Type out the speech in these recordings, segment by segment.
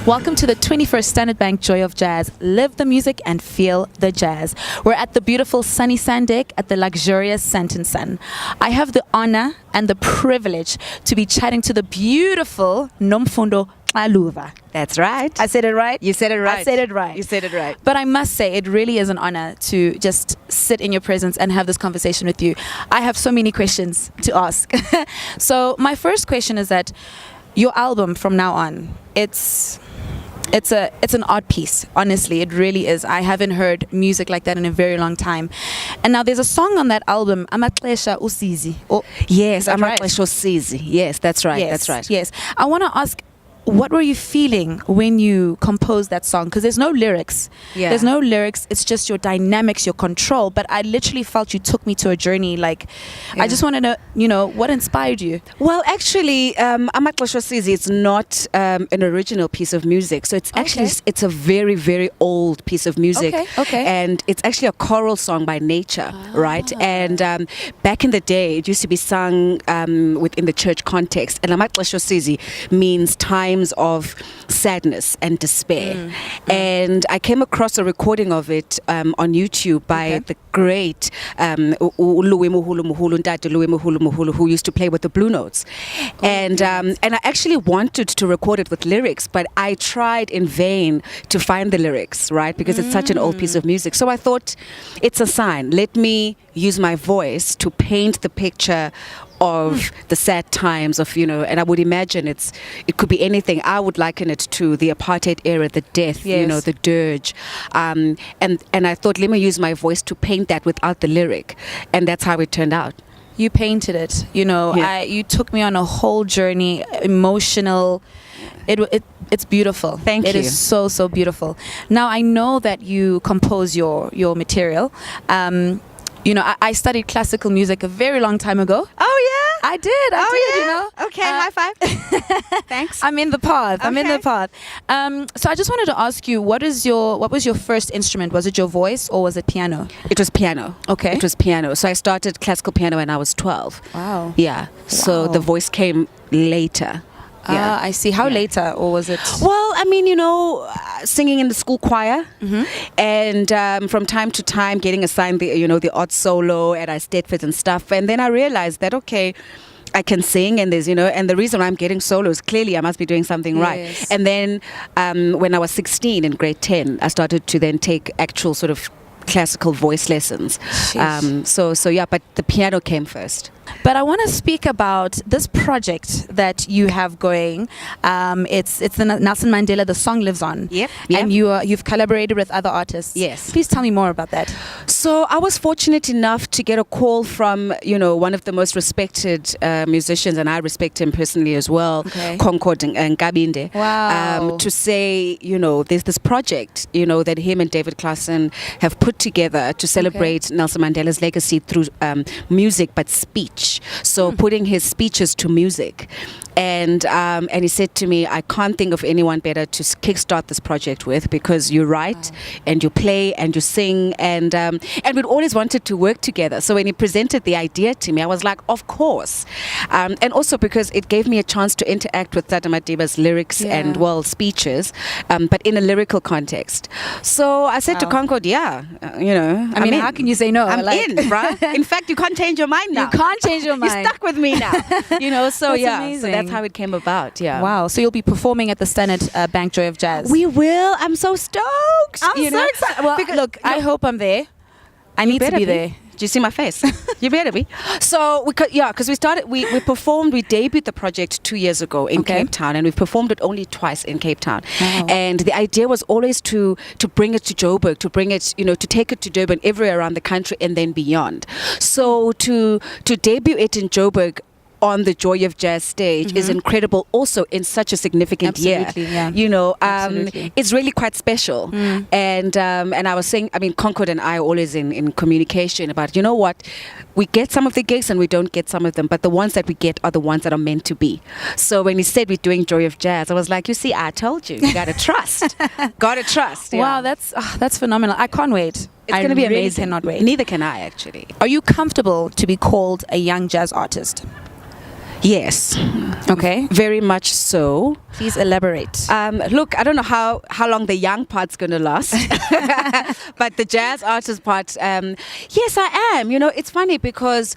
Welcome to the 21st Standard Bank Joy of Jazz. Live the music and feel the jazz. We're at the beautiful sunny sand deck at the luxurious Santon Sun. I have the honor and the privilege to be chatting to the beautiful Nomfundo Xaluva. That's right. I said it right? You said it right. I said it right. You said it right. But I must say, it really is an honor to just sit in your presence and have this conversation with you. I have so many questions to ask. So my first question is that your album from now on, it's an art piece. Honestly, it really is. I haven't heard music like that in a very long time. And now there's a song on that album, Amaxesha Usizi. Yes, Amaxesha Usizi. Yes, that's right. Yes, that's right. Yes. I want to ask, what were you feeling when you composed that song? Because there's no lyrics. Yeah. There's no lyrics. It's just your dynamics, your control. But I literally felt you took me to a journey. Like, I just want to know, what inspired you? Well, actually, Amaxesha Usizi is not an original piece of music. So it's actually, it's a very, very old piece of music. Okay. And it's actually a choral song by nature, right? And back in the day, it used to be sung within the church context. And Amaxesha Usizi means times of sadness and despair. And I came across a recording of it on YouTube by the great who used to play with the Blue Notes. And I actually wanted to record it with lyrics, but I tried in vain to find the lyrics, right? Because it's such an old piece of music. So I thought, it's a sign. Let me use my voice to paint the picture of the sad times of, and I would imagine it could be anything. I would liken it to the apartheid era, the death, the dirge. And I thought, let me use my voice to paint that without the lyric. And that's how it turned out. You painted it, you took me on a whole journey, emotional. It's beautiful. Thank you. It is so, so beautiful. Now, I know that you compose your material. I studied classical music a very long time ago. Oh, yeah? I did. Okay, high five. Thanks. I'm in the path. Okay. I'm in the path. So I just wanted to ask you, what was your first instrument? Was it your voice or was it piano? It was piano. Okay. It was piano. So I started classical piano when I was 12. Wow. Yeah. So the voice came later. Yeah. I see. How later, or was it? Well, singing in the school choir, and from time to time getting assigned the odd solo at Stedford and stuff. And then I realized that, okay, I can sing, and there's, and the reason I'm getting solos, clearly I must be doing something right. And then when I was 16 in grade 10, I started to then take actual sort of classical voice lessons. But the piano came first. But I want to speak about this project that you have going. It's the Nelson Mandela, The Song Lives On. Yep. And you've collaborated with other artists. Yes. Please tell me more about that. So I was fortunate enough to get a call from, one of the most respected musicians, and I respect him personally as well, Concord Nkabinde. Wow. To say, there's this project, that him and David Klassen have put together to celebrate Nelson Mandela's legacy through music, but speech. So putting his speeches to music. And he said to me, I can't think of anyone better to kickstart this project with, because you write and you play and you sing, and we'd always wanted to work together. So when he presented the idea to me, I was like, of course. And also because it gave me a chance to interact with Tata Madiba's lyrics and speeches, but in a lyrical context. So I said to Concord, how can you say no? I'm in, bruh. In fact, you can't change your mind now. You can't change your mind. You're stuck with me now. So That's amazing. So that's how it came about. Yeah. Wow. So you'll be performing at the Standard Bank Joy of Jazz. We will. I'm so stoked. I'm so excited. Well, look, I hope I'm there. I need to be there. Do you see my face? You better be. So because we performed, we debuted the project 2 years ago in Cape Town, and we've performed it only twice in Cape Town. Wow. And the idea was always to bring it to Joburg, to bring it, to take it to Durban, everywhere around the country, and then beyond. So to debut it in Joburg on the Joy of Jazz stage is incredible, also in such a significant year. It's really quite special. And I was saying, Concord and I are always in communication about, what, we get some of the gigs and we don't get some of them, but the ones that we get are the ones that are meant to be. So when he said we're doing Joy of Jazz, I was like, you see, I told you, you gotta trust. Gotta trust. Yeah. Wow, that's phenomenal. I can't wait. It's going to be amazing. Really cannot wait. Neither can I, actually. Are you comfortable to be called a young jazz artist? Yes. Okay. Very much so. Please elaborate. Look, I don't know how long the young part's going to last, but the jazz artist part, yes, I am. You know, it's funny because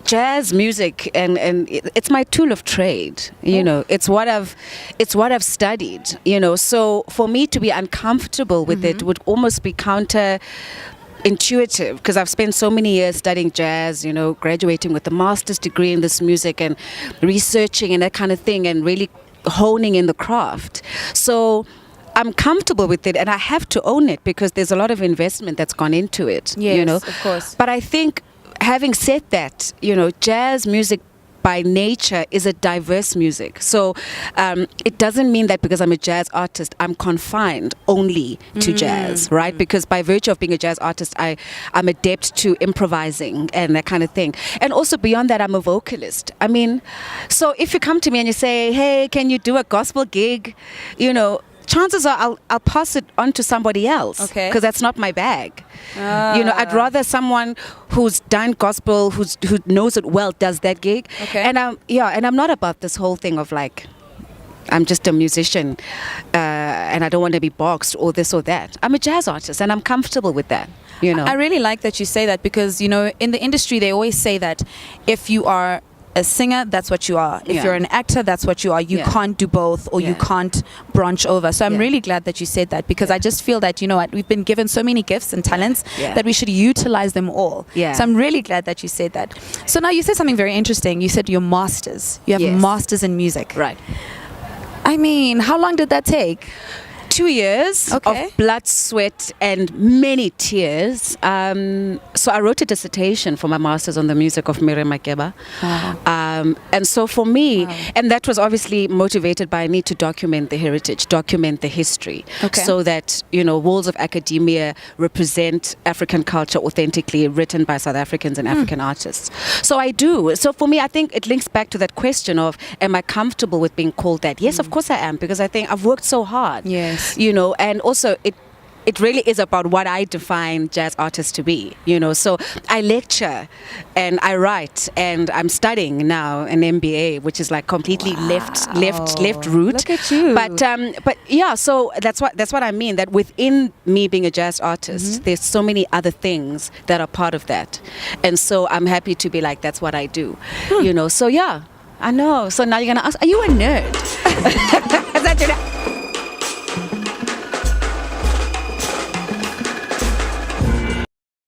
jazz music and it's my tool of trade. You know, it's what I've studied. You know, so for me to be uncomfortable with it would almost be intuitive, because I've spent so many years studying jazz, you know, graduating with a master's degree in this music and researching and that kind of thing and really honing in the craft. So I'm comfortable with it and I have to own it because there's a lot of investment that's gone into it. Yes, you know, of course. But I think, having said that, you know, jazz music by nature is a diverse music. So it doesn't mean that because I'm a jazz artist, I'm confined only to jazz, right? Because by virtue of being a jazz artist, I'm adept to improvising and that kind of thing. And also beyond that, I'm a vocalist. I mean, so if you come to me and you say, hey, can you do a gospel gig? You know, chances are I'll pass it on to somebody else. Okay. Because that's not my bag. You know, I'd rather someone who's done gospel, who knows it well, does that gig. Okay. And I'm not about this whole thing of like, I'm just a musician and I don't want to be boxed or this or that. I'm a jazz artist and I'm comfortable with that. You know, I really like that you say that because, you know, in the industry, they always say that if you are a singer, that's what you are. If you're an actor, that's what you are. You can't do both, or you can't branch over. So I'm really glad that you said that, because I just feel that, you know what, we've been given so many gifts and talents that we should utilize them all. So I'm really glad that you said that. So now you said something very interesting. You said your masters. You have masters in music. Right. I mean, how long did that take? 2 years of blood, sweat, and many tears. So I wrote a dissertation for my master's on the music of Miriam Makeba. And so for me, and that was obviously motivated by a need to document the heritage, document the history, so that, you know, walls of academia represent African culture authentically, written by South Africans and African artists. So I do. So for me, I think it links back to that question of, am I comfortable with being called that? Yes, of course I am, because I think I've worked so hard. Yes. You know, and also it really is about what I define jazz artists to be, you know. So I lecture and I write and I'm studying now an MBA, which is like completely left route. Look at you. But yeah, so that's what I mean, that within me being a jazz artist, there's so many other things that are part of that. And so I'm happy to be like, that's what I do. You know, so yeah, I know. So now you're gonna ask, are you a nerd? Is that your